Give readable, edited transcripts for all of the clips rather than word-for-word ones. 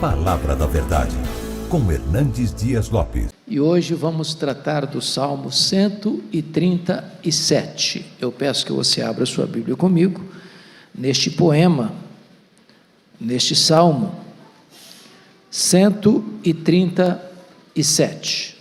Palavra da Verdade, com Hernandes Dias Lopes. E hoje vamos tratar do Salmo 137. Eu peço que você abra sua Bíblia comigo, neste poema, neste Salmo 137.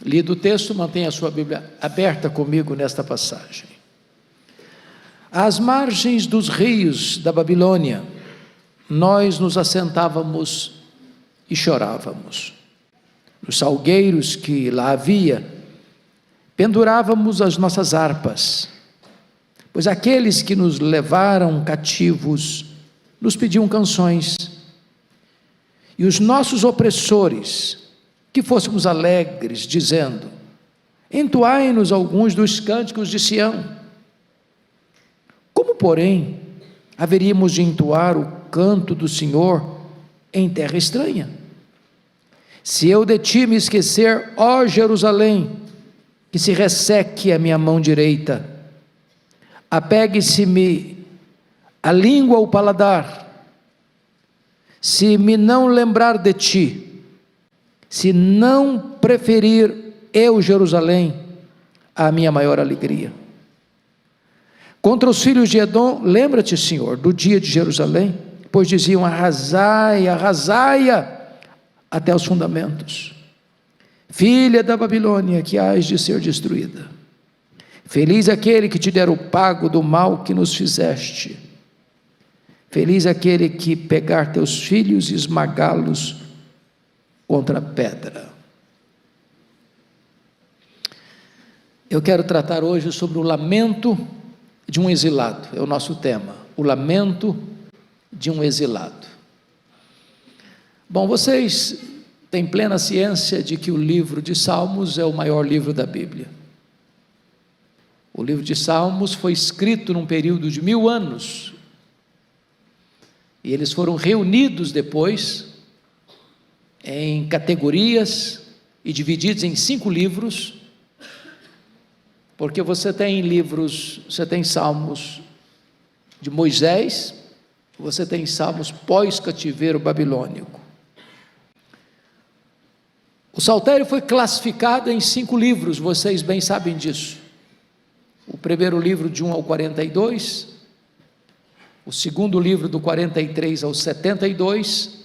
Lido o texto, mantenha a sua Bíblia aberta comigo nesta passagem. Às margens dos rios da Babilônia, nós nos assentávamos e chorávamos. Nos salgueiros que lá havia, pendurávamos as nossas harpas, pois aqueles que nos levaram cativos nos pediam canções, e os nossos opressores, que fôssemos alegres, dizendo: entoai-nos alguns dos cânticos de Sião. Como, porém, haveríamos de entoar o canto do Senhor em terra estranha? Se eu de ti me esquecer, ó Jerusalém, que se resseque a minha mão direita, apegue-se-me a língua ao paladar, se me não lembrar de ti, se não preferir eu, Jerusalém, a minha maior alegria. Contra os filhos de Edom, lembra-te, Senhor, do dia de Jerusalém, pois diziam: arrasai, arrasai-a até os fundamentos. Filha da Babilônia, que hás de ser destruída. Feliz aquele que te der o pago do mal que nos fizeste. Feliz aquele que pegar teus filhos e esmagá-los contra a pedra. Eu quero tratar hoje sobre o lamento de um exilado, é o nosso tema, o lamento de um exilado. Bom, vocês têm plena ciência de que o livro de Salmos é o maior livro da Bíblia. O livro de Salmos foi escrito num período de 1000 anos, e eles foram reunidos depois em categorias e divididos em 5 livros, porque você tem livros, você tem salmos de Moisés, você tem salmos pós-cativeiro babilônico. O saltério foi classificado em 5 livros, vocês bem sabem disso. O primeiro livro de 1 ao 42, o segundo livro do 43 ao 72,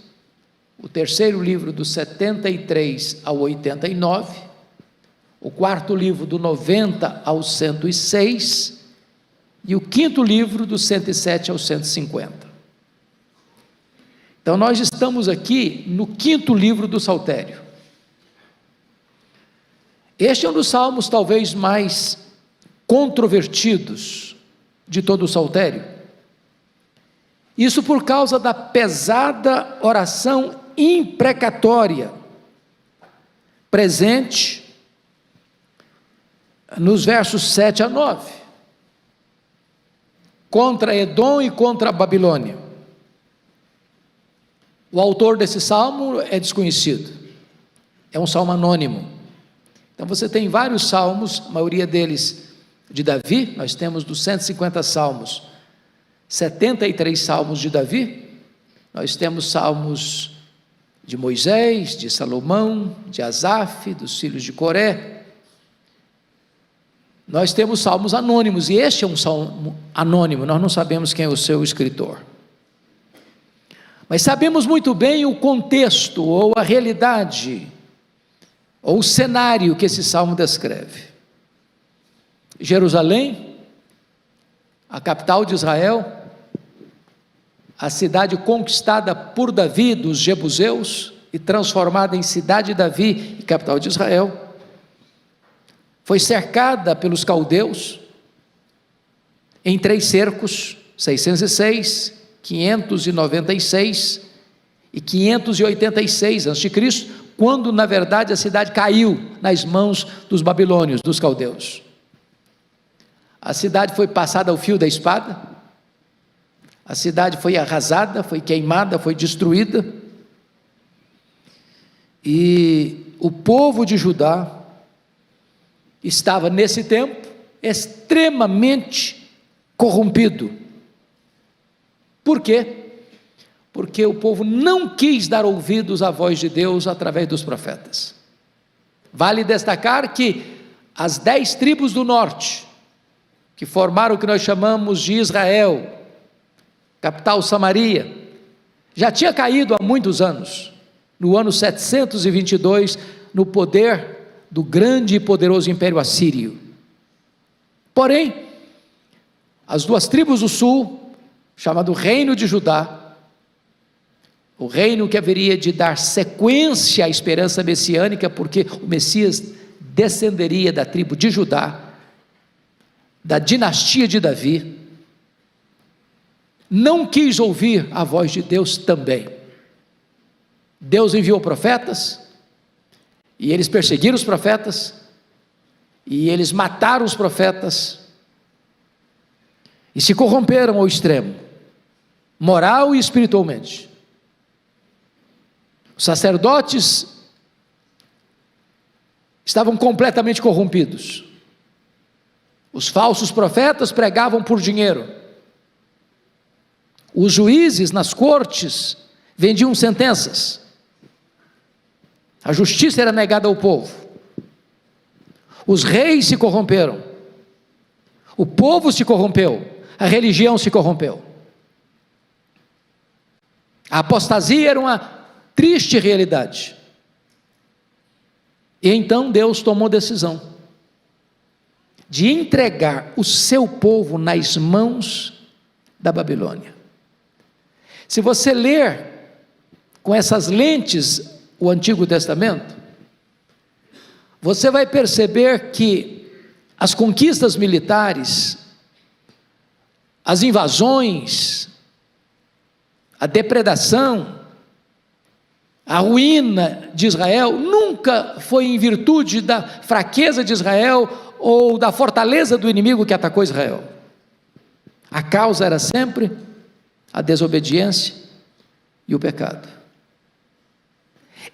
o terceiro livro do 73 ao 89, o quarto livro do 90 ao 106, e o quinto livro do 107 ao 150. Então nós estamos aqui no quinto livro do saltério. Este é um dos salmos talvez mais controvertidos de todo o saltério. Isso por causa da pesada oração imprecatória presente nos versos 7 a 9, contra Edom e contra a Babilônia. O autor desse salmo é desconhecido, é um salmo anônimo. Então você tem vários salmos, a maioria deles de Davi. Nós temos dos 150 salmos, 73 salmos de Davi. Nós temos salmos de Moisés, de Salomão, de Asaf, dos filhos de Coré. Nós temos salmos anônimos, e este é um salmo anônimo, nós não sabemos quem é o seu escritor. Mas sabemos muito bem o contexto, ou a realidade, ou o cenário que esse salmo descreve. Jerusalém, a capital de Israel, a cidade conquistada por Davi dos jebuseus e transformada em cidade de Davi e capital de Israel, foi cercada pelos caldeus em 3 cercos, 606, 596 e 586 a.C., quando na verdade a cidade caiu nas mãos dos babilônios, dos caldeus. A cidade foi passada ao fio da espada, a cidade foi arrasada, foi queimada, foi destruída, e o povo de Judá estava nesse tempo extremamente corrompido. Por quê? Porque o povo não quis dar ouvidos à voz de Deus através dos profetas. Vale destacar que as 10 tribos do norte, que formaram o que nós chamamos de Israel, capital Samaria, já tinha caído há muitos anos, no ano 722, no poder do grande e poderoso Império Assírio. Porém, as 2 tribos do sul, chamado Reino de Judá, o reino que haveria de dar sequência à esperança messiânica, porque o Messias descenderia da tribo de Judá, da dinastia de Davi, não quis ouvir a voz de Deus também. Deus enviou profetas, e eles perseguiram os profetas, e eles mataram os profetas, e se corromperam ao extremo, moral e espiritualmente. Os sacerdotes estavam completamente corrompidos. Os falsos profetas pregavam por dinheiro. Os juízes nas cortes vendiam sentenças. A justiça era negada ao povo. Os reis se corromperam. O povo se corrompeu. A religião se corrompeu. A apostasia era uma triste realidade. E então Deus tomou decisão de entregar o seu povo nas mãos da Babilônia. Se você ler com essas lentes o Antigo Testamento, você vai perceber que as conquistas militares, as invasões, a depredação, a ruína de Israel nunca foi em virtude da fraqueza de Israel ou da fortaleza do inimigo que atacou Israel. A causa era sempre a desobediência e o pecado.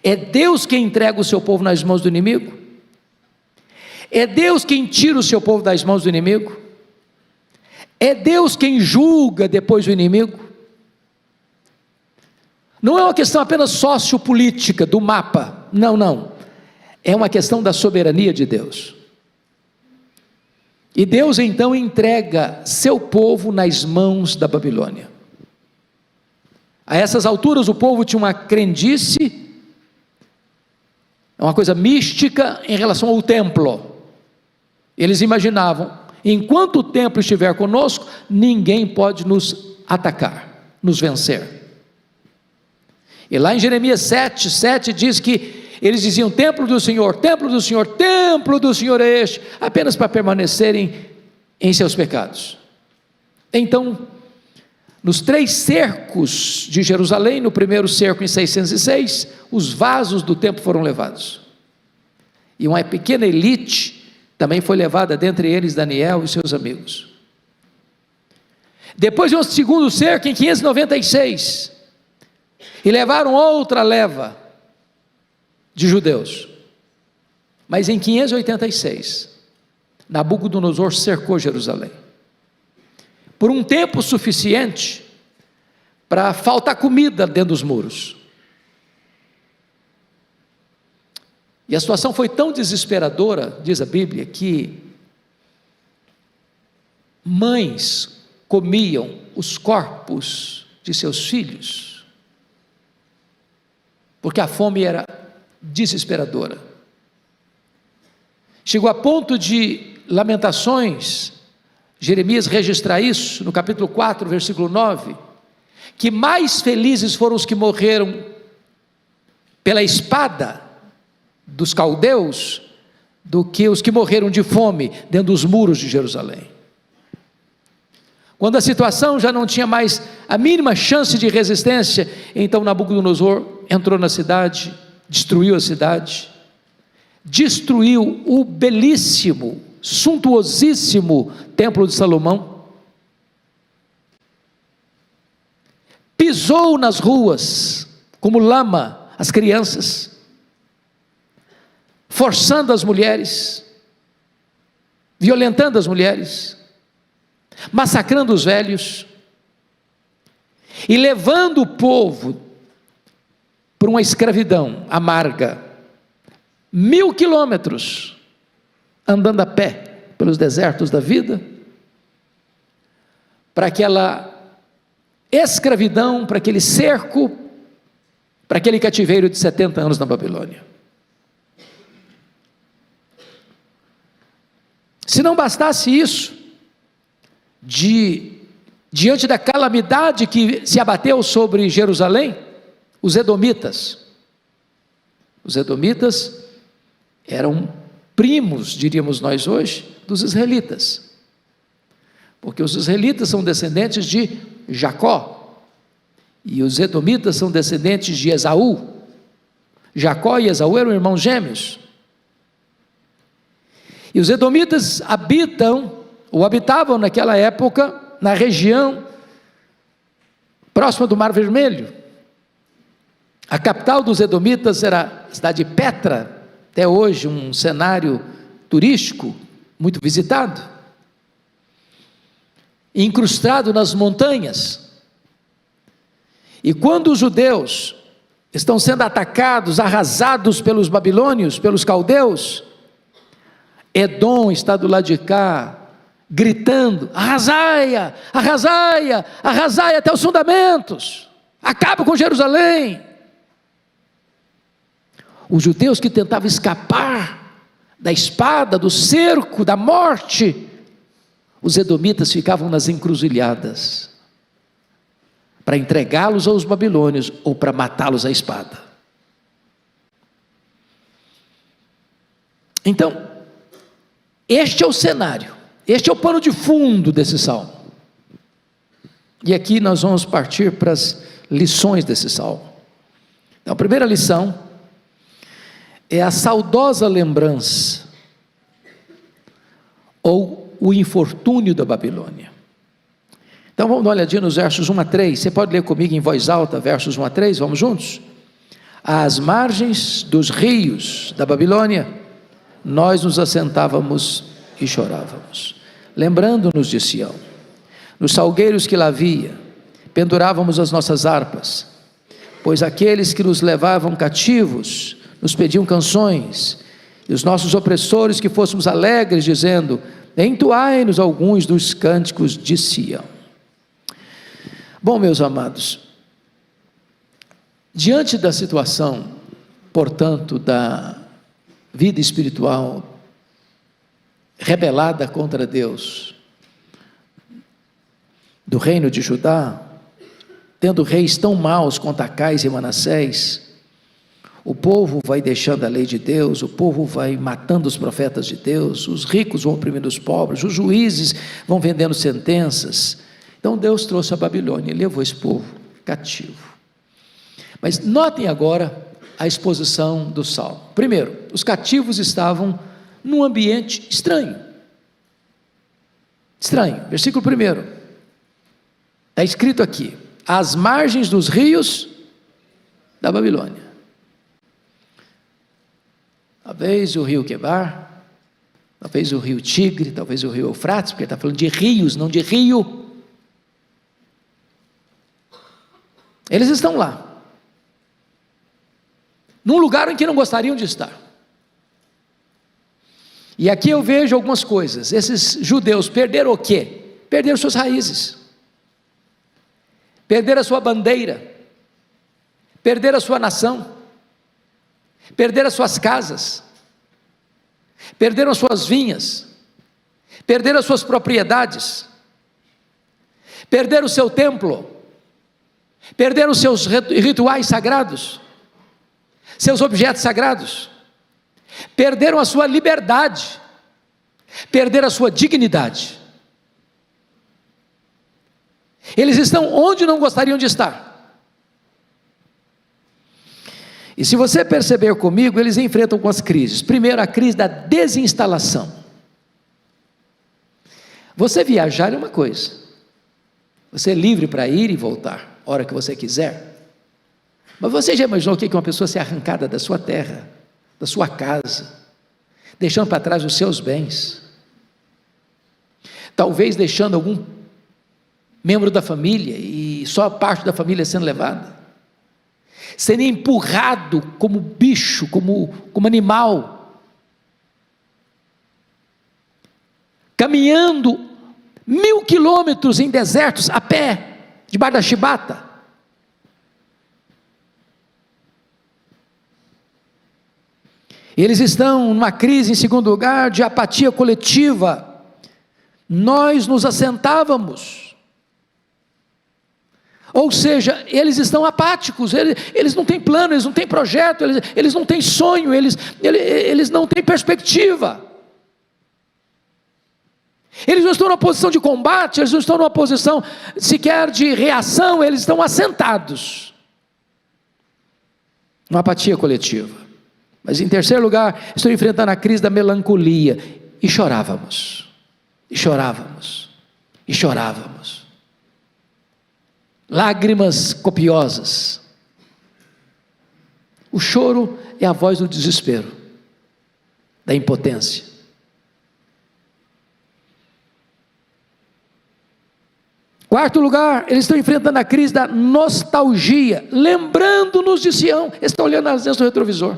É Deus quem entrega o seu povo nas mãos do inimigo? É Deus quem tira o seu povo das mãos do inimigo? É Deus quem julga depois o inimigo? Não é uma questão apenas sociopolítica do mapa, não, é uma questão da soberania de Deus. E Deus então entrega seu povo nas mãos da Babilônia. A essas alturas o povo tinha uma crendice, uma coisa mística em relação ao templo. Eles imaginavam, enquanto o templo estiver conosco, ninguém pode nos atacar, nos vencer. E lá em Jeremias 7 diz que eles diziam: templo do Senhor, templo do Senhor, templo do Senhor é este, apenas para permanecerem em seus pecados. Então, nos 3 cercos de Jerusalém, no primeiro cerco em 606, os vasos do templo foram levados, e uma pequena elite também foi levada, dentre eles Daniel e seus amigos. Depois de um segundo cerco em 596, e levaram outra leva de judeus. Mas em 586, Nabucodonosor cercou Jerusalém, por um tempo suficiente para faltar comida dentro dos muros. E a situação foi tão desesperadora, diz a Bíblia, que mães comiam os corpos de seus filhos, porque a fome era desesperadora. Chegou a ponto de Lamentações, Jeremias registrar isso, no capítulo 4, versículo 9, que mais felizes foram os que morreram pela espada dos caldeus, do que os que morreram de fome dentro dos muros de Jerusalém. Quando a situação já não tinha mais a mínima chance de resistência, então Nabucodonosor entrou na cidade, destruiu a cidade, destruiu o belíssimo, suntuosíssimo templo de Salomão, pisou nas ruas como lama as crianças, forçando as mulheres, violentando as mulheres, massacrando os velhos, e levando o povo para uma escravidão amarga, 1000 quilômetros, andando a pé pelos desertos da vida, para aquela escravidão, para aquele cerco, para aquele cativeiro de 70 anos na Babilônia. Se não bastasse isso, diante da calamidade que se abateu sobre Jerusalém, os edomitas eram primos, diríamos nós hoje, dos israelitas, porque os israelitas são descendentes de Jacó, e os edomitas são descendentes de Esaú. Jacó e Esaú eram irmãos gêmeos, e os edomitas habitavam naquela época, na região próxima do Mar Vermelho. A capital dos edomitas era a cidade de Petra, até hoje um cenário turístico muito visitado, incrustado nas montanhas. E quando os judeus estão sendo atacados, arrasados pelos babilônios, pelos caldeus, Edom está do lado de cá, gritando: arrasaia, arrasaia, arrasaia até os fundamentos, acaba com Jerusalém. Os judeus que tentavam escapar da espada, do cerco, da morte, os edomitas ficavam nas encruzilhadas, para entregá-los aos babilônios, ou para matá-los à espada. Então, este é o cenário, este é o pano de fundo desse salmo. E aqui nós vamos partir para as lições desse salmo. Então, a primeira lição é a saudosa lembrança, ou o infortúnio da Babilônia. Então vamos dar uma olhadinha nos versos 1 a 3, você pode ler comigo em voz alta, versos 1 a 3, vamos juntos? Às margens dos rios da Babilônia, nós nos assentávamos e chorávamos, lembrando-nos de Sião. Nos salgueiros que lá havia, pendurávamos as nossas harpas, pois aqueles que nos levavam cativos nos pediam canções, e os nossos opressores que fôssemos alegres, dizendo: entoai-nos alguns dos cânticos de Sião. Bom, meus amados, diante da situação, portanto, da vida espiritual rebelada contra Deus, do reino de Judá, tendo reis tão maus quanto Acais e Manassés, o povo vai deixando a lei de Deus, o povo vai matando os profetas de Deus, os ricos vão oprimindo os pobres, os juízes vão vendendo sentenças. Então Deus trouxe a Babilônia e levou esse povo cativo. Mas notem agora a exposição do salmo. Primeiro, os cativos estavam num ambiente estranho. Estranho, versículo 1, está escrito aqui: às margens dos rios da Babilônia. Talvez o rio Quebar, talvez o rio Tigre, talvez o rio Eufrates, porque ele está falando de rios, não de rio. Eles estão lá, num lugar em que não gostariam de estar. E aqui eu vejo algumas coisas. Esses judeus perderam o quê? Perderam suas raízes, perderam a sua bandeira, perderam a sua nação, perderam as suas casas, perderam as suas vinhas, perderam as suas propriedades, perderam o seu templo, perderam os seus rituais sagrados, seus objetos sagrados, perderam a sua liberdade, perderam a sua dignidade. Eles estão onde não gostariam de estar. E se você perceber comigo, eles enfrentam algumas crises. Primeiro, a crise da desinstalação. Você viajar é uma coisa, você é livre para ir e voltar, a hora que você quiser. Mas você já imaginou o que é uma pessoa ser arrancada da sua terra, da sua casa, deixando para trás os seus bens, talvez deixando algum membro da família, e só a parte da família sendo levada, sendo empurrado como bicho, como animal, caminhando 1000 quilômetros em desertos, a pé, debaixo da chibata. Eles estão numa crise, em segundo lugar, de apatia coletiva. Nós nos assentávamos, ou seja, eles estão apáticos, eles não têm plano, eles não têm projeto, eles não têm sonho, eles não têm perspectiva. Eles não estão numa posição de combate, eles não estão numa posição sequer de reação, eles estão assentados, numa apatia coletiva. Mas em terceiro lugar, estou enfrentando a crise da melancolia, e chorávamos, e chorávamos, e chorávamos, lágrimas copiosas. O choro é a voz do desespero, da impotência. Quarto lugar, eles estão enfrentando a crise da nostalgia, lembrando-nos de Sião. Eles estão olhando nas lentes do retrovisor,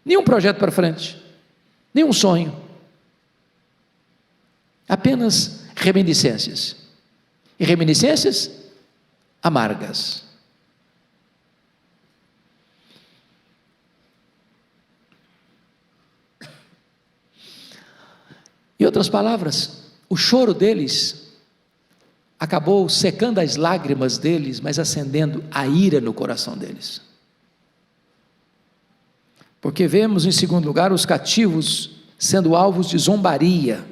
nenhum projeto para frente, nenhum sonho, apenas reminiscências, e reminiscências amargas. Em outras palavras, o choro deles acabou secando as lágrimas deles, mas acendendo a ira no coração deles. Porque vemos, em segundo lugar, os cativos sendo alvos de zombaria.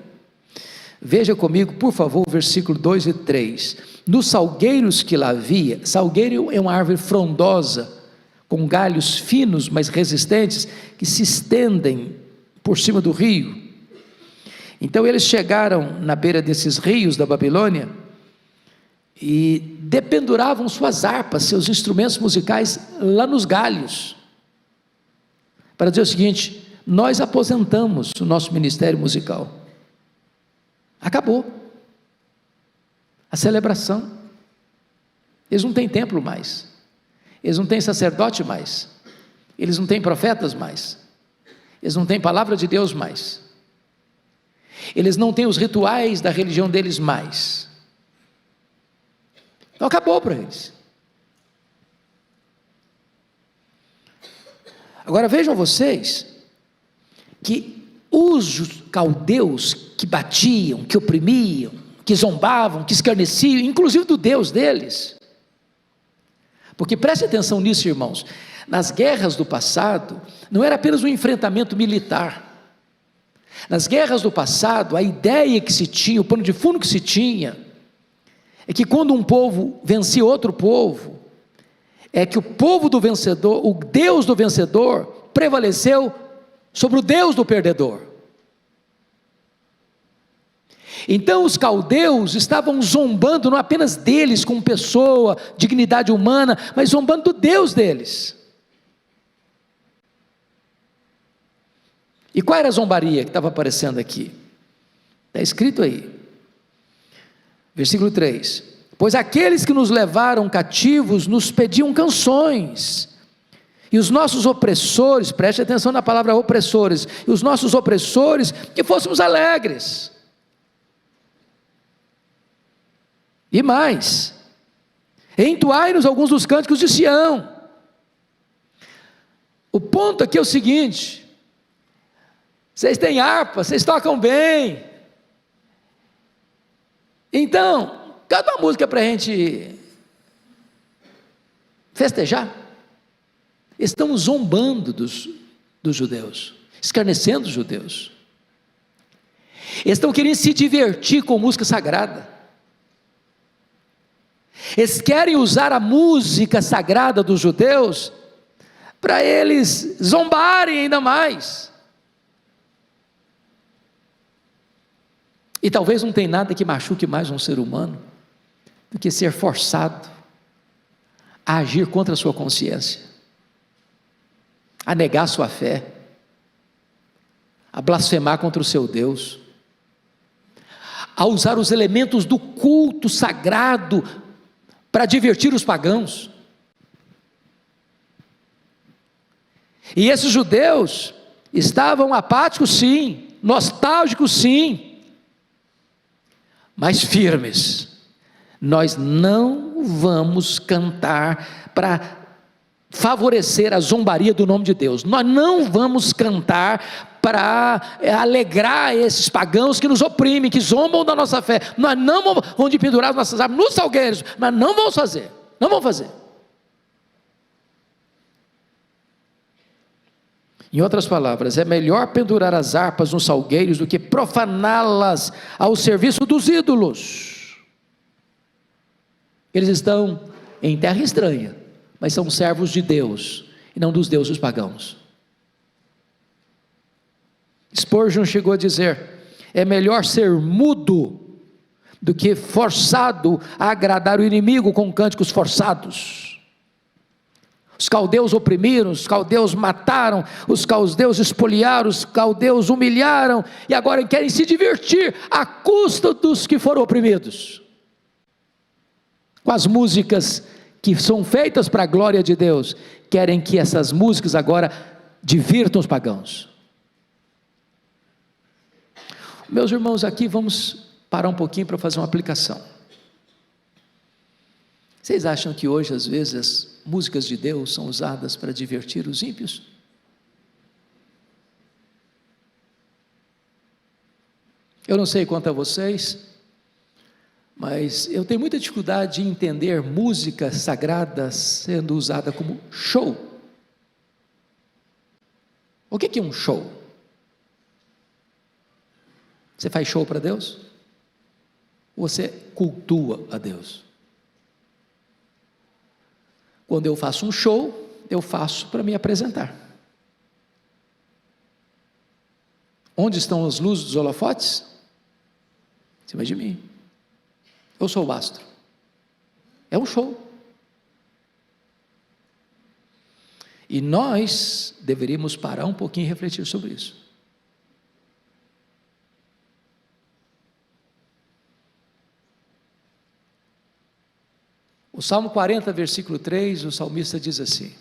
Veja comigo, por favor, versículo 2 e 3. Nos salgueiros que lá havia, salgueiro é uma árvore frondosa, com galhos finos, mas resistentes, que se estendem por cima do rio. Então eles chegaram na beira desses rios da Babilônia, e dependuravam suas harpas, seus instrumentos musicais, lá nos galhos, para dizer o seguinte: nós aposentamos o nosso ministério musical, acabou a celebração, eles não têm templo mais, eles não têm sacerdote mais, eles não têm profetas mais, eles não têm palavra de Deus mais, eles não têm os rituais da religião deles mais. Então acabou para eles. Agora vejam vocês, que os caldeus que batiam, que oprimiam, que zombavam, que escarneciam, inclusive do Deus deles, porque preste atenção nisso, irmãos, nas guerras do passado, não era apenas um enfrentamento militar. Nas guerras do passado, a ideia que se tinha, o pano de fundo que se tinha, é que quando um povo vencia outro povo, é que o povo do vencedor, o Deus do vencedor, prevaleceu sobre o Deus do perdedor. Então os caldeus estavam zombando não apenas deles como pessoa, dignidade humana, mas zombando do Deus deles. E qual era a zombaria que estava aparecendo aqui? Está escrito aí, versículo 3: pois aqueles que nos levaram cativos nos pediam canções, e os nossos opressores, preste atenção na palavra opressores, e os nossos opressores, que fôssemos alegres. E mais, entoai-nos alguns dos cânticos de Sião. O ponto aqui é o seguinte: vocês têm harpa, vocês tocam bem, então canta uma música para a gente festejar. Estão zombando dos judeus, escarnecendo os judeus, estão querendo se divertir com música sagrada, eles querem usar a música sagrada dos judeus para eles zombarem ainda mais. E talvez não tem nada que machuque mais um ser humano do que ser forçado a agir contra a sua consciência, a negar sua fé, a blasfemar contra o seu Deus, a usar os elementos do culto sagrado para divertir os pagãos. E esses judeus estavam apáticos, sim, nostálgicos, sim, mas firmes. Nós não vamos cantar para favorecer a zombaria do nome de Deus. Nós não vamos cantar para alegrar esses pagãos que nos oprimem, que zombam da nossa fé. Nós não vamos pendurar as nossas armas nos salgueiros. Nós não vamos fazer. Não vamos fazer. Em outras palavras, é melhor pendurar as harpas nos salgueiros do que profaná-las ao serviço dos ídolos. Eles estão em terra estranha, mas são servos de Deus e não dos deuses pagãos. Spurgeon chegou a dizer: é melhor ser mudo do que forçado a agradar o inimigo com cânticos forçados. Os caldeus oprimiram, os caldeus mataram, os caldeus espoliaram, os caldeus humilharam, e agora querem se divertir à custa dos que foram oprimidos, com as músicas que são feitas para a glória de Deus. Querem que essas músicas agora divirtam os pagãos. Meus irmãos, aqui vamos parar um pouquinho para fazer uma aplicação. Vocês acham que hoje, às vezes, as músicas de Deus são usadas para divertir os ímpios? Eu não sei quanto a vocês, mas eu tenho muita dificuldade em entender música sagrada sendo usada como show. O que é um show? Você faz show para Deus? Ou você cultua a Deus? Quando eu faço um show, eu faço para me apresentar. Onde estão as luzes dos holofotes? Em cima de mim. Eu sou o astro. É um show. E nós deveríamos parar um pouquinho e refletir sobre isso. O Salmo 40, versículo 3, o salmista diz assim: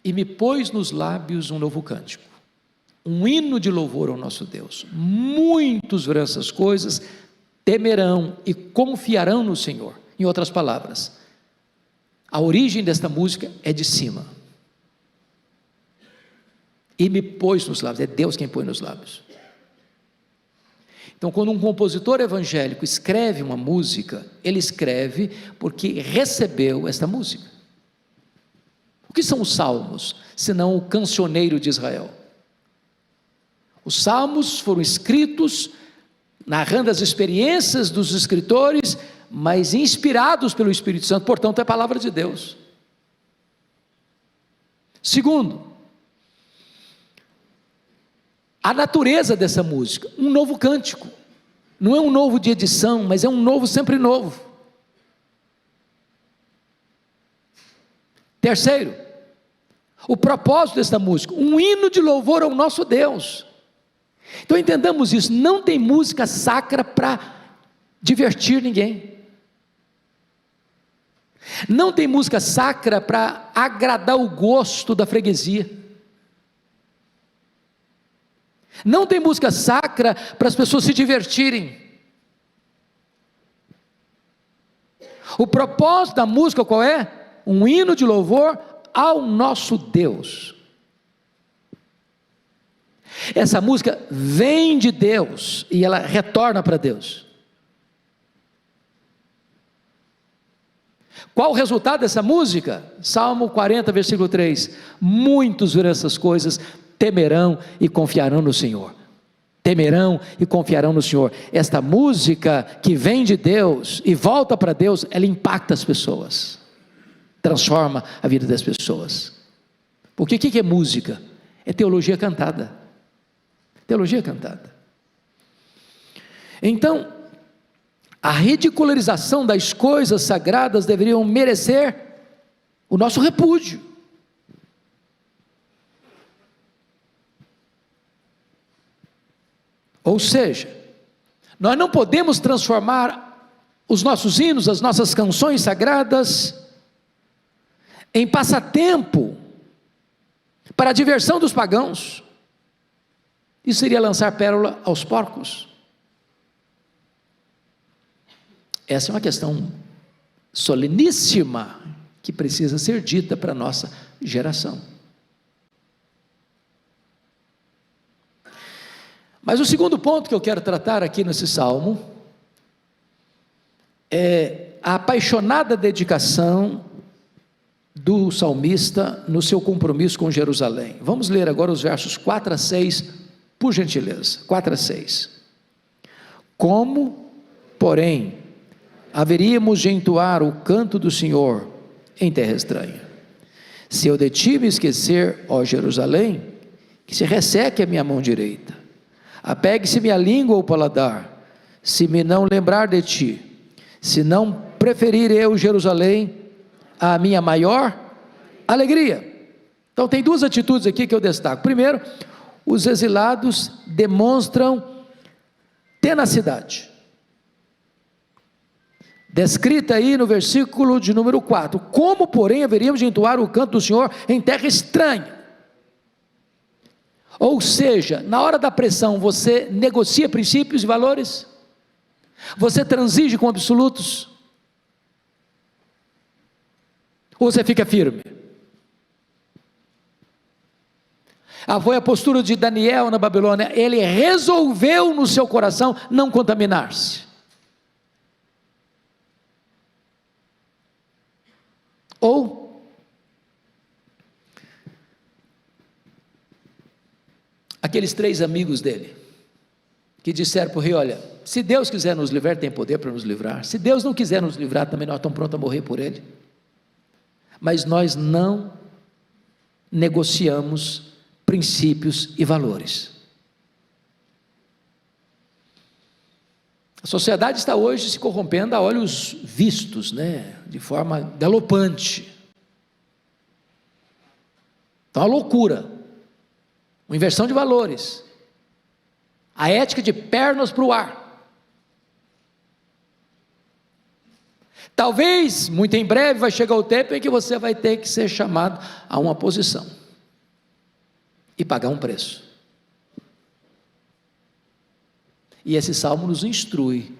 e me pôs nos lábios um novo cântico, um hino de louvor ao nosso Deus. Muitos verão essas coisas, temerão e confiarão no Senhor. Em outras palavras, a origem desta música é de cima. E me pôs nos lábios, é Deus quem põe nos lábios. Então, quando um compositor evangélico escreve uma música, ele escreve porque recebeu esta música. O que são os salmos, senão o cancioneiro de Israel? Os salmos foram escritos narrando as experiências dos escritores, mas inspirados pelo Espírito Santo, portanto é a palavra de Deus. Segundo, a natureza dessa música, um novo cântico, não é um novo de edição, mas é um novo sempre novo. Terceiro, o propósito desta música, um hino de louvor ao nosso Deus. Então entendamos isso, não tem música sacra para divertir ninguém, não tem música sacra para agradar o gosto da freguesia, não tem música sacra para as pessoas se divertirem. O propósito da música qual é? Um hino de louvor ao nosso Deus. Essa música vem de Deus e ela retorna para Deus. Qual o resultado dessa música? Salmo 40, versículo 3: muitos verão essas coisas, temerão e confiarão no Senhor. Temerão e confiarão no Senhor. Esta música que vem de Deus e volta para Deus, ela impacta as pessoas, transforma a vida das pessoas. Porque o que é música? É teologia cantada. Teologia cantada. Então, a ridicularização das coisas sagradas deveriam merecer o nosso repúdio. Ou seja, nós não podemos transformar os nossos hinos, as nossas canções sagradas, em passatempo para a diversão dos pagãos. Isso seria lançar pérola aos porcos. Essa é uma questão soleníssima que precisa ser dita para a nossa geração. Mas o segundo ponto que eu quero tratar aqui nesse salmo é a apaixonada dedicação do salmista no seu compromisso com Jerusalém. Vamos ler agora os versos 4 a 6, por gentileza. 4 a 6. Como, porém, haveríamos de entoar o canto do Senhor em terra estranha? Se eu de ti me esquecer, ó Jerusalém, que se resseque a minha mão direita. Apegue-se minha língua ao paladar, se me não lembrar de ti, se não preferir eu Jerusalém a minha maior alegria. Então tem duas atitudes aqui que eu destaco. Primeiro, os exilados demonstram tenacidade, descrita aí no versículo de número 4, como porém haveríamos de entoar o canto do Senhor em terra estranha? Ou seja, na hora da pressão, você negocia princípios e valores? Você transige com absolutos? Ou você fica firme? Foi a postura de Daniel na Babilônia. Ele resolveu no seu coração não contaminar-se. Ou aqueles 3 amigos dele, que disseram para o rei: olha, se Deus quiser nos livrar, tem poder para nos livrar. Se Deus não quiser nos livrar, também nós estamos prontos a morrer por ele. Mas nós não negociamos princípios e valores. A sociedade está hoje se corrompendo a olhos vistos, de forma galopante. Então, a loucura, uma inversão de valores, a ética de pernas para o ar. Talvez, muito em breve, vai chegar o tempo em que você vai ter que ser chamado a uma posição e pagar um preço. E esse salmo nos instrui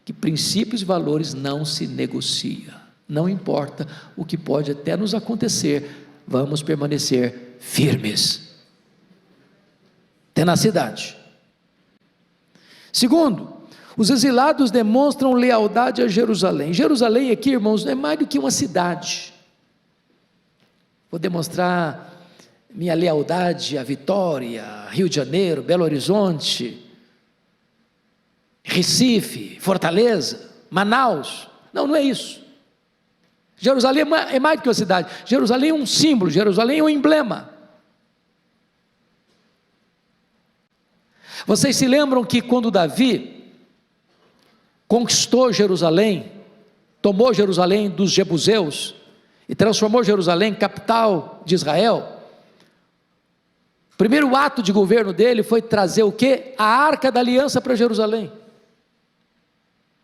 que princípios e valores não se negocia. Não importa o que pode até nos acontecer, vamos permanecer firmes. Tenacidade. Segundo, os exilados demonstram lealdade a Jerusalém. Jerusalém aqui, irmãos, não é mais do que uma cidade. Vou demonstrar minha lealdade a Vitória, Rio de Janeiro, Belo Horizonte, Recife, Fortaleza, Manaus. Não, não é isso. Jerusalém é mais do que uma cidade. Jerusalém é um símbolo, Jerusalém é um emblema. Vocês se lembram que quando Davi conquistou Jerusalém, tomou Jerusalém dos jebuseus e transformou Jerusalém em capital de Israel? O primeiro ato de governo dele foi trazer o quê? A Arca da Aliança para Jerusalém.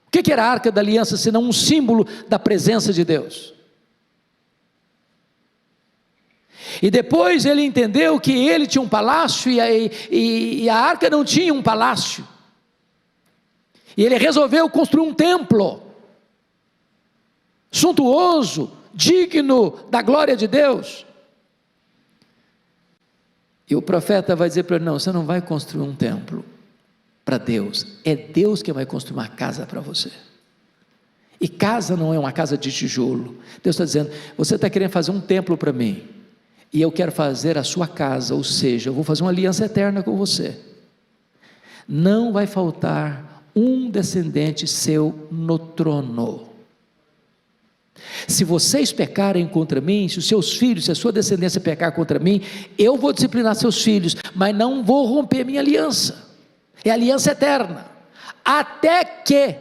O que era a Arca da Aliança, senão um símbolo da presença de Deus? E depois ele entendeu que ele tinha um palácio e a arca não tinha um palácio. E ele resolveu construir um templo suntuoso, digno da glória de Deus. E o profeta vai dizer para ele: não, você não vai construir um templo para Deus, é Deus que vai construir uma casa para você. E casa não é uma casa de tijolo. Deus está dizendo: você está querendo fazer um templo para mim, e eu quero fazer a sua casa, ou seja, eu vou fazer uma aliança eterna com você. Não vai faltar um descendente seu no trono. Se vocês pecarem contra mim, se os seus filhos, se a sua descendência pecar contra mim, eu vou disciplinar seus filhos, mas não vou romper minha aliança. É aliança eterna, até que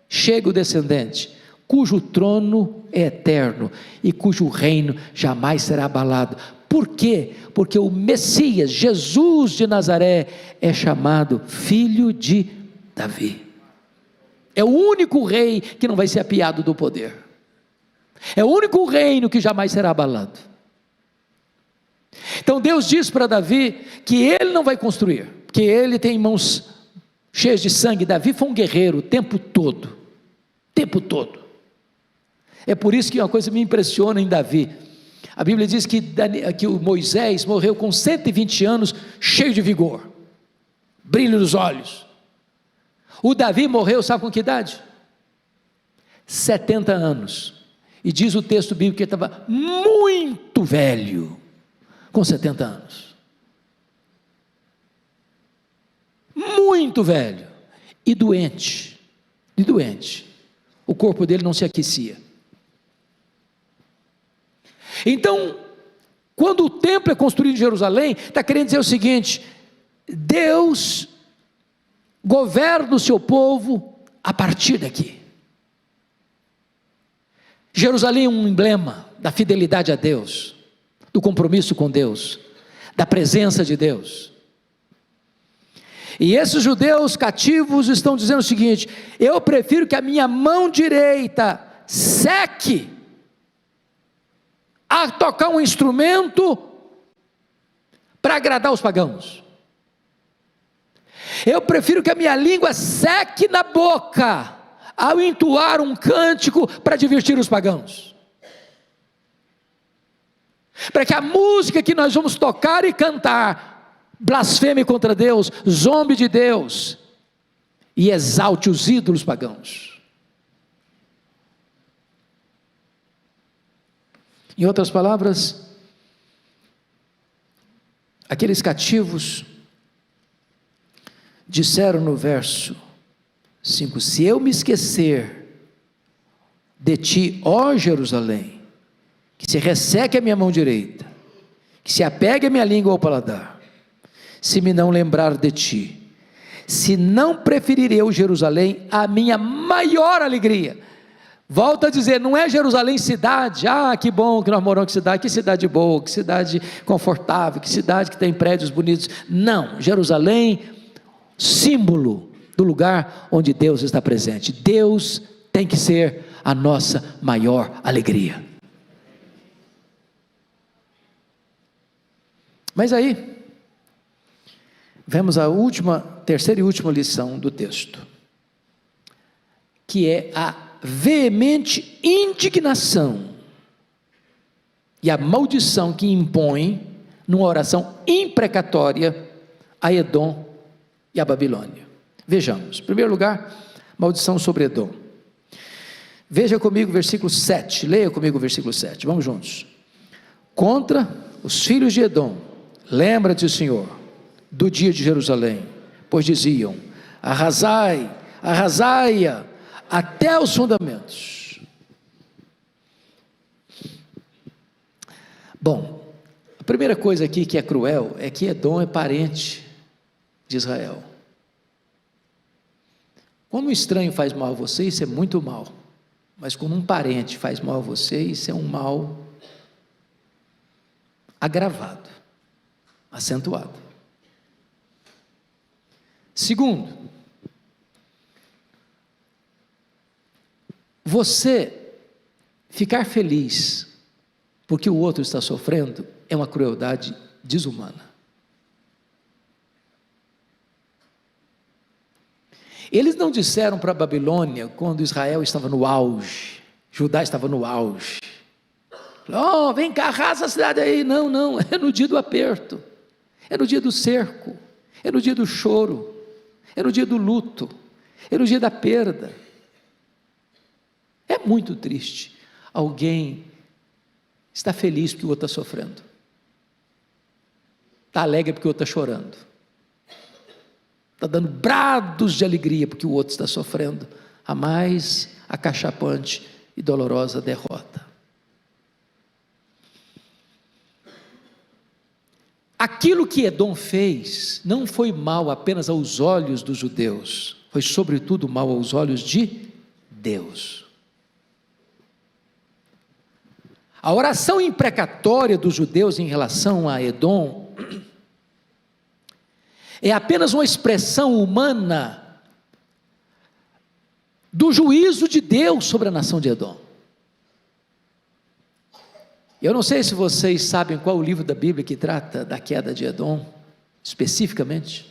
chegue o descendente, cujo trono é eterno e cujo reino jamais será abalado, Por quê? Porque o Messias, Jesus de Nazaré, é chamado filho de Davi. É o único rei que não vai ser apiado do poder. É o único reino que jamais será abalado. Então Deus diz para Davi que ele não vai construir, porque ele tem mãos cheias de sangue. Davi foi um guerreiro o tempo todo. O tempo todo. É por isso que uma coisa me impressiona em Davi. A Bíblia diz que o Moisés morreu com 120 anos, cheio de vigor, brilho nos olhos. O Davi morreu, sabe com que idade? 70 anos. E diz o texto bíblico que ele estava muito velho, com 70 anos. Muito velho. E doente. E doente. O corpo dele não se aquecia. Então, quando o templo é construído em Jerusalém, está querendo dizer o seguinte: Deus governa o seu povo a partir daqui. Jerusalém é um emblema da fidelidade a Deus, do compromisso com Deus, da presença de Deus. E esses judeus cativos estão dizendo o seguinte: eu prefiro que a minha mão direita seque a tocar um instrumento para agradar os pagãos. Eu prefiro que a minha língua seque na boca ao entoar um cântico para divertir os pagãos. Para que a música que nós vamos tocar e cantar blasfeme contra Deus, zombe de Deus e exalte os ídolos pagãos. Em outras palavras, aqueles cativos disseram no verso 5: se eu me esquecer de ti, ó Jerusalém, que se resseque a minha mão direita, que se apegue a minha língua ao paladar, se me não lembrar de ti, se não preferir eu Jerusalém a minha maior alegria. Volto a dizer, não é Jerusalém cidade, que bom que nós moramos em que cidade boa, que cidade confortável, que cidade que tem prédios bonitos. Não, Jerusalém, símbolo do lugar onde Deus está presente. Deus tem que ser a nossa maior alegria. Mas aí, vemos a terceira e última lição do texto, que é a veemente indignação e a maldição que impõe numa oração imprecatória a Edom e a Babilônia. Vejamos, em primeiro lugar, maldição sobre Edom. Veja comigo o versículo 7, leia comigo o versículo 7, vamos juntos. Contra os filhos de Edom, lembra-te, Senhor, do dia de Jerusalém, pois diziam: arrasai, arrasai-a até os fundamentos. Bom, a primeira coisa aqui que é cruel é que Edom é parente de Israel. Quando um estranho faz mal a você, isso é muito mal. Mas quando um parente faz mal a você, isso é um mal agravado, acentuado. Segundo, você ficar feliz porque o outro está sofrendo é uma crueldade desumana. Eles não disseram para a Babilônia, quando Israel estava no auge, Judá estava no auge: oh, vem cá, arrasa a cidade aí. Não, não, é no dia do aperto, é no dia do cerco, é no dia do choro, é no dia do luto, é no dia da perda. É muito triste alguém estar feliz porque o outro está sofrendo, está alegre porque o outro está chorando, está dando brados de alegria porque o outro está sofrendo a mais acachapante e dolorosa derrota. Aquilo que Edom fez não foi mal apenas aos olhos dos judeus, foi sobretudo mal aos olhos de Deus. A oração imprecatória dos judeus em relação a Edom é apenas uma expressão humana do juízo de Deus sobre a nação de Edom. Eu não sei se vocês sabem qual o livro da Bíblia que trata da queda de Edom, especificamente.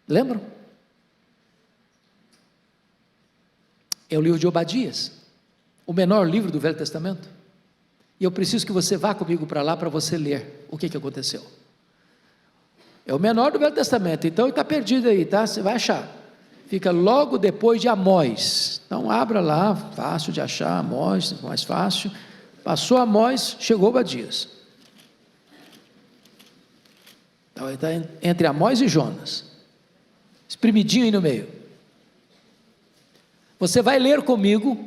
Lembram? É o livro de Obadias, o menor livro do Velho Testamento. E eu preciso que você vá comigo para lá para você ler o que aconteceu. É o menor do Velho Testamento, então ele está perdido aí, tá? Você vai achar. Fica logo depois de Amós. Então abra lá, fácil de achar, Amós, mais fácil. Passou Amós, chegou Obadias. Então ele está entre Amós e Jonas, espremidinho aí no meio. Você vai ler comigo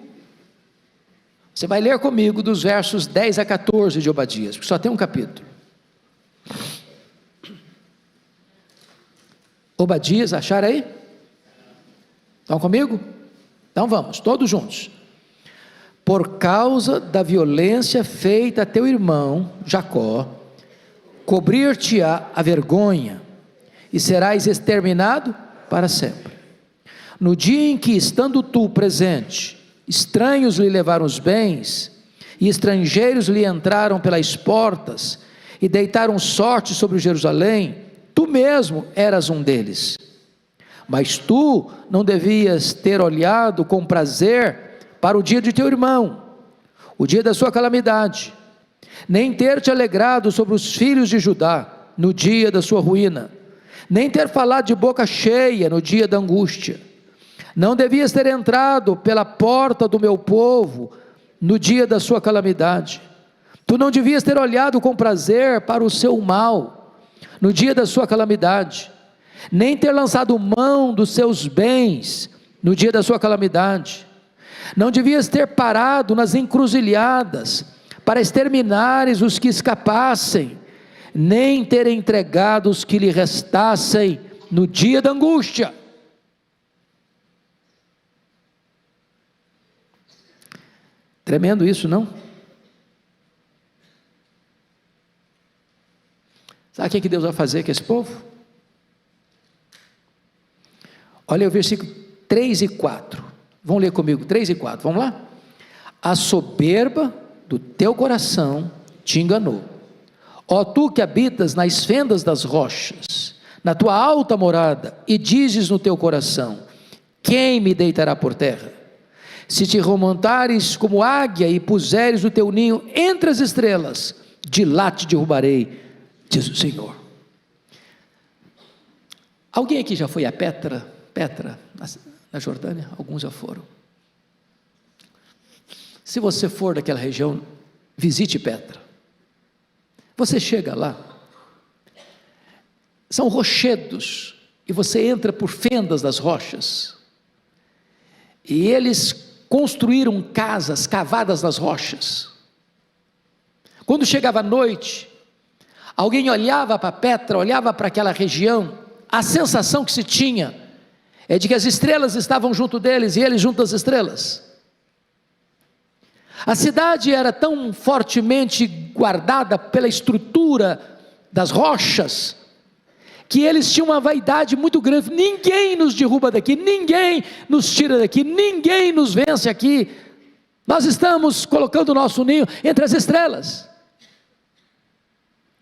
dos versos 10 a 14 de Obadias, porque só tem um capítulo. Obadias, acharam aí? Estão comigo? Então vamos, todos juntos. Por causa da violência feita a teu irmão Jacó, cobrir-te-á a vergonha, e serás exterminado para sempre. No dia em que, estando tu presente, estranhos lhe levaram os bens, e estrangeiros lhe entraram pelas portas, e deitaram sorte sobre Jerusalém, tu mesmo eras um deles. Mas tu não devias ter olhado com prazer para o dia de teu irmão, o dia da sua calamidade, nem ter te alegrado sobre os filhos de Judá, no dia da sua ruína, nem ter falado de boca cheia no dia da angústia. Não devias ter entrado pela porta do meu povo no dia da sua calamidade. Tu não devias ter olhado com prazer para o seu mal no dia da sua calamidade, nem ter lançado mão dos seus bens no dia da sua calamidade. Não devias ter parado nas encruzilhadas para exterminares os que escapassem, nem ter entregado os que lhe restassem no dia da angústia. Tremendo isso, não? Sabe o que Deus vai fazer com esse povo? Olha o versículo 3 e 4. Vamos ler comigo 3 e 4, vamos lá? A soberba do teu coração te enganou, ó tu que habitas nas fendas das rochas, na tua alta morada, e dizes no teu coração: quem me deitará por terra? Se te remontares como águia e puseres o teu ninho entre as estrelas, de lá te derrubarei, diz o Senhor. Alguém aqui já foi a Petra, na Jordânia? Alguns já foram. Se você for daquela região, visite Petra. Você chega lá, são rochedos, e você entra por fendas das rochas, e eles construíram casas cavadas nas rochas. Quando chegava a noite, alguém olhava para Petra, olhava para aquela região, a sensação que se tinha é de que as estrelas estavam junto deles, e eles junto às estrelas. A cidade era tão fortemente guardada pela estrutura das rochas, que eles tinham uma vaidade muito grande. Ninguém nos derruba daqui, ninguém nos tira daqui, ninguém nos vence aqui. Nós estamos colocando o nosso ninho entre as estrelas.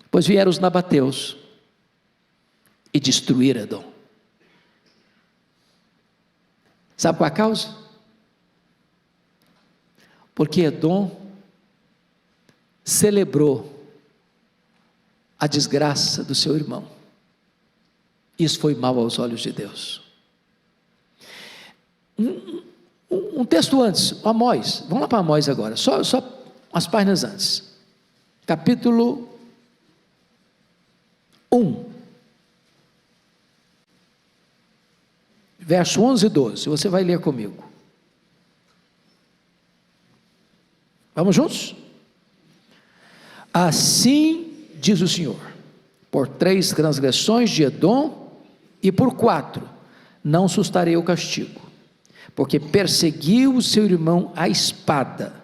Pois vieram os nabateus e destruíram Edom. Sabe qual a causa? Porque Edom celebrou a desgraça do seu irmão. Isso foi mal aos olhos de Deus. Um texto antes, Amós, vamos lá para Amós agora, só umas páginas antes, capítulo 1, verso 11 e 12, você vai ler comigo. Vamos juntos? Assim diz o Senhor: por 3 transgressões de Edom, e por 4, não sustarei o castigo, porque perseguiu o seu irmão à espada,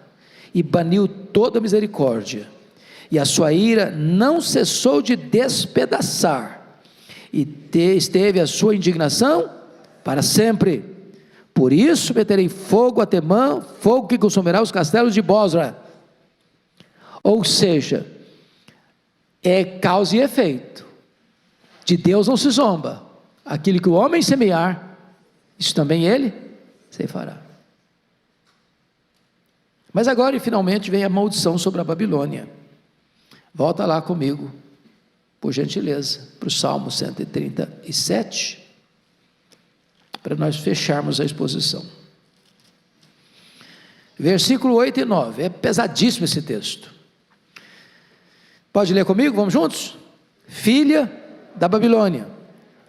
e baniu toda misericórdia, e a sua ira não cessou de despedaçar, e esteve a sua indignação para sempre. Por isso meterei fogo a Temã, fogo que consumirá os castelos de Bosra. Ou seja, é causa e efeito. De Deus não se zomba. Aquilo que o homem semear, isso também ele ceifará. Mas agora, e finalmente, vem a maldição sobre a Babilônia. Volta lá comigo, por gentileza, para o Salmo 137, para nós fecharmos a exposição. Versículo 8 e 9, é pesadíssimo esse texto. Pode ler comigo? Vamos juntos? Filha da Babilônia,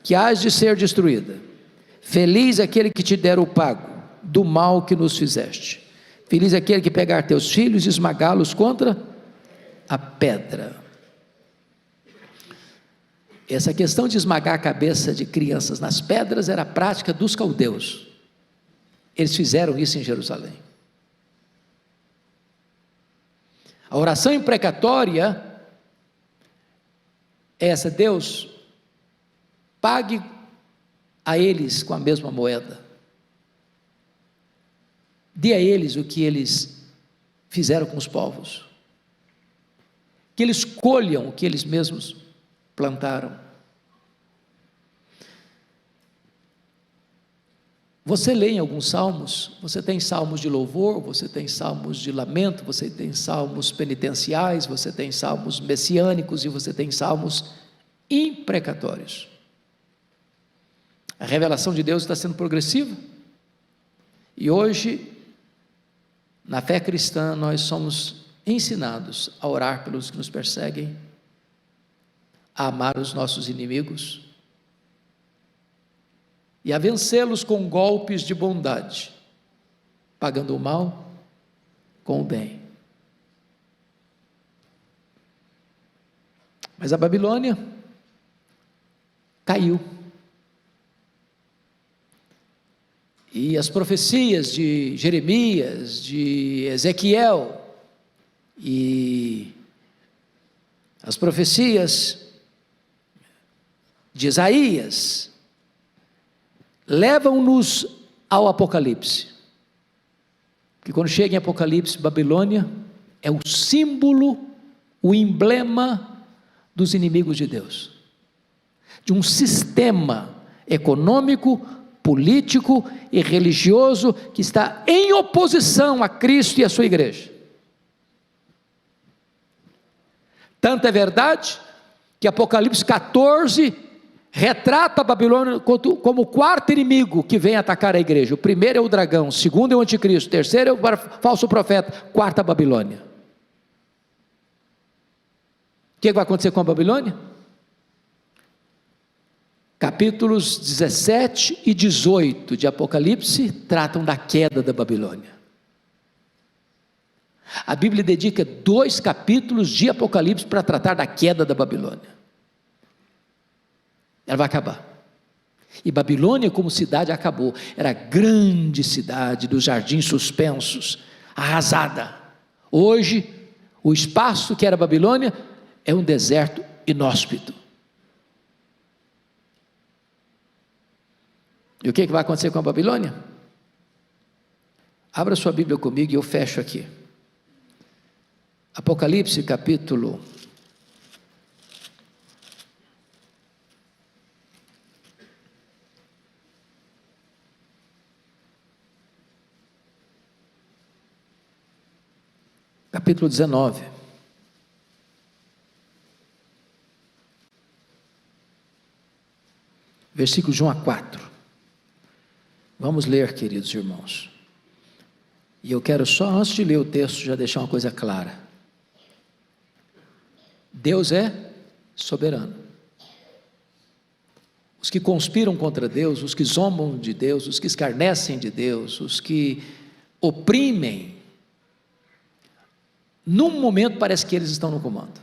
que hás de ser destruída, feliz aquele que te der o pago do mal que nos fizeste, feliz aquele que pegar teus filhos e esmagá-los contra a pedra. Essa questão de esmagar a cabeça de crianças nas pedras era a prática dos caldeus. Eles fizeram isso em Jerusalém. A oração imprecatória é essa: Deus, pague a eles com a mesma moeda, dê a eles o que eles fizeram com os povos, que eles colham o que eles mesmos plantaram. Você lê em alguns salmos, você tem salmos de louvor, você tem salmos de lamento, você tem salmos penitenciais, você tem salmos messiânicos e você tem salmos imprecatórios. A revelação de Deus está sendo progressiva, e hoje, na fé cristã, nós somos ensinados a orar pelos que nos perseguem, a amar os nossos inimigos e a vencê-los com golpes de bondade, pagando o mal com o bem. Mas a Babilônia caiu, e as profecias de Jeremias, de Ezequiel e as profecias de Isaías levam-nos ao Apocalipse, que quando chega em Apocalipse, Babilônia é o símbolo, o emblema dos inimigos de Deus, de um sistema econômico, político e religioso que está em oposição a Cristo e a sua igreja. Tanto é verdade que Apocalipse 14 retrata a Babilônia como o quarto inimigo que vem atacar a igreja. O primeiro é o dragão, o segundo é o anticristo, o terceiro é o falso profeta, quarto a Babilônia. O que vai acontecer com a Babilônia? Capítulos 17 e 18 de Apocalipse tratam da queda da Babilônia. A Bíblia dedica 2 capítulos de Apocalipse para tratar da queda da Babilônia. Ela vai acabar. E Babilônia como cidade acabou. Era a grande cidade dos jardins suspensos, arrasada. Hoje, o espaço que era Babilônia é um deserto inóspito. E o que vai acontecer com a Babilônia? Abra sua Bíblia comigo e eu fecho aqui. Apocalipse capítulo 19. Versículos de 1 a 4. Vamos ler, queridos irmãos. E eu quero só, antes de ler o texto, já deixar uma coisa clara. Deus é soberano. Os que conspiram contra Deus, os que zombam de Deus, os que escarnecem de Deus, os que oprimem, num momento parece que eles estão no comando.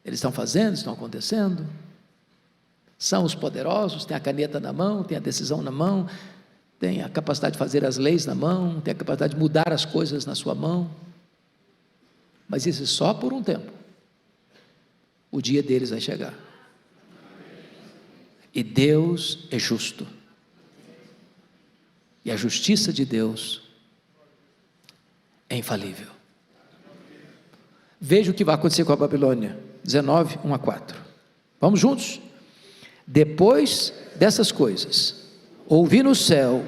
Eles estão fazendo, estão acontecendo. São os poderosos, têm a caneta na mão, têm a decisão na mão, têm a capacidade de fazer as leis na mão, têm a capacidade de mudar as coisas na sua mão. Mas isso é só por um tempo. O dia deles vai chegar. E Deus é justo. E a justiça de Deus é infalível. Veja o que vai acontecer com a Babilônia. 19, 1 a 4. Vamos juntos? Depois dessas coisas, ouvi no céu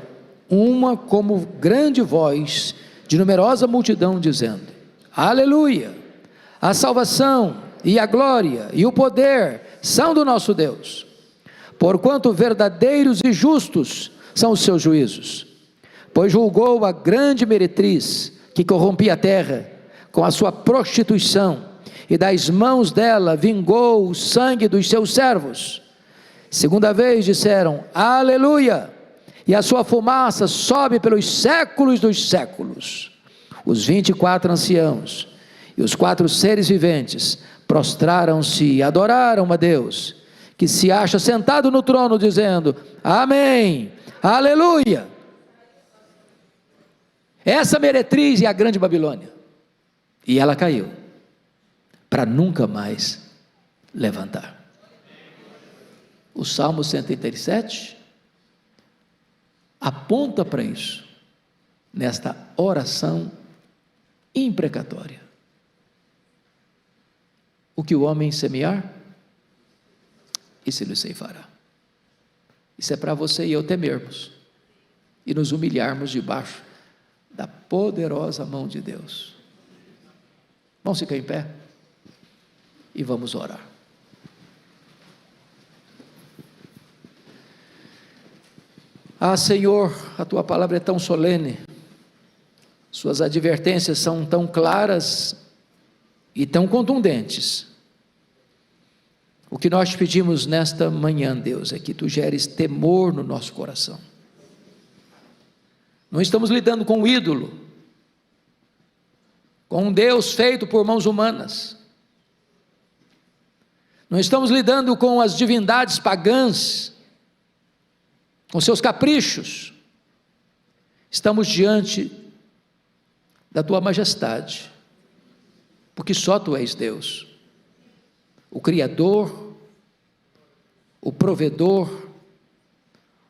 uma como grande voz de numerosa multidão dizendo: Aleluia! A salvação e a glória e o poder são do nosso Deus, porquanto verdadeiros e justos são os seus juízos. Pois julgou a grande meretriz que corrompia a terra com a sua prostituição, e das mãos dela vingou o sangue dos seus servos. Segunda vez disseram: Aleluia! E a sua fumaça sobe pelos séculos dos séculos. Os 24 anciãos e os 4 seres viventes prostraram-se e adoraram a Deus, que se acha sentado no trono, dizendo: Amém, Aleluia! Essa meretriz é a grande Babilônia, e ela caiu, para nunca mais levantar. O Salmo 137 aponta para isso, nesta oração imprecatória. O que o homem semear, isso ele ceifará. Isso é para você e eu temermos, e nos humilharmos debaixo da poderosa mão de Deus. Vamos ficar em pé e vamos orar. Ah, Senhor, a Tua palavra é tão solene, Suas advertências são tão claras e tão contundentes. O que nós te pedimos nesta manhã, Deus, é que Tu geres temor no nosso coração. Não estamos lidando com um ídolo, com um Deus feito por mãos humanas. Não estamos lidando com as divindades pagãs, com seus caprichos. Estamos diante da Tua majestade, porque só Tu és Deus, o Criador, o provedor,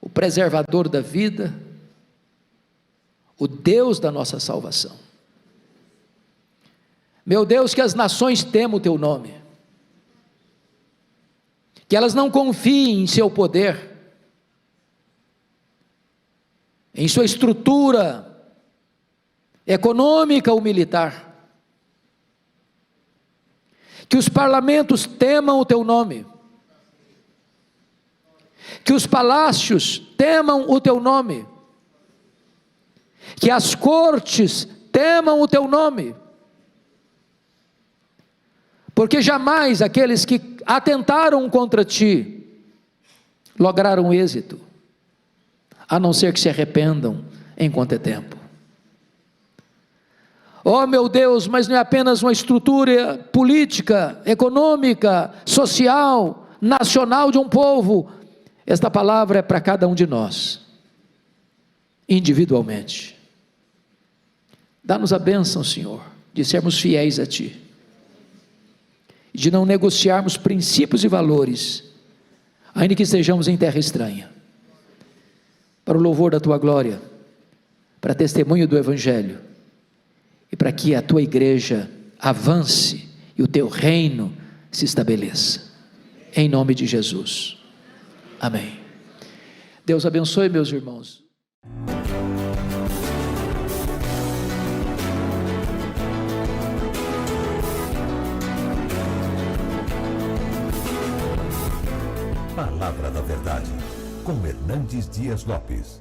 o preservador da vida, o Deus da nossa salvação. Meu Deus, que as nações temam o Teu nome, que elas não confiem em seu poder, em sua estrutura econômica ou militar, que os parlamentos temam o Teu nome, que os palácios temam o Teu nome, que as cortes temam o Teu nome, porque jamais aqueles que atentaram contra Ti lograram êxito, a não ser que se arrependam enquanto é tempo. Oh meu Deus, mas não é apenas uma estrutura política, econômica, social, nacional de um povo. Esta palavra é para cada um de nós, individualmente. Dá-nos a bênção, Senhor, de sermos fiéis a Ti, de não negociarmos princípios e valores, ainda que estejamos em terra estranha, para o louvor da Tua glória, para testemunho do Evangelho, e para que a Tua igreja avance e o Teu reino se estabeleça, em nome de Jesus, amém. Deus abençoe, meus irmãos. Palavra da Verdade, com Hernandes Dias Lopes.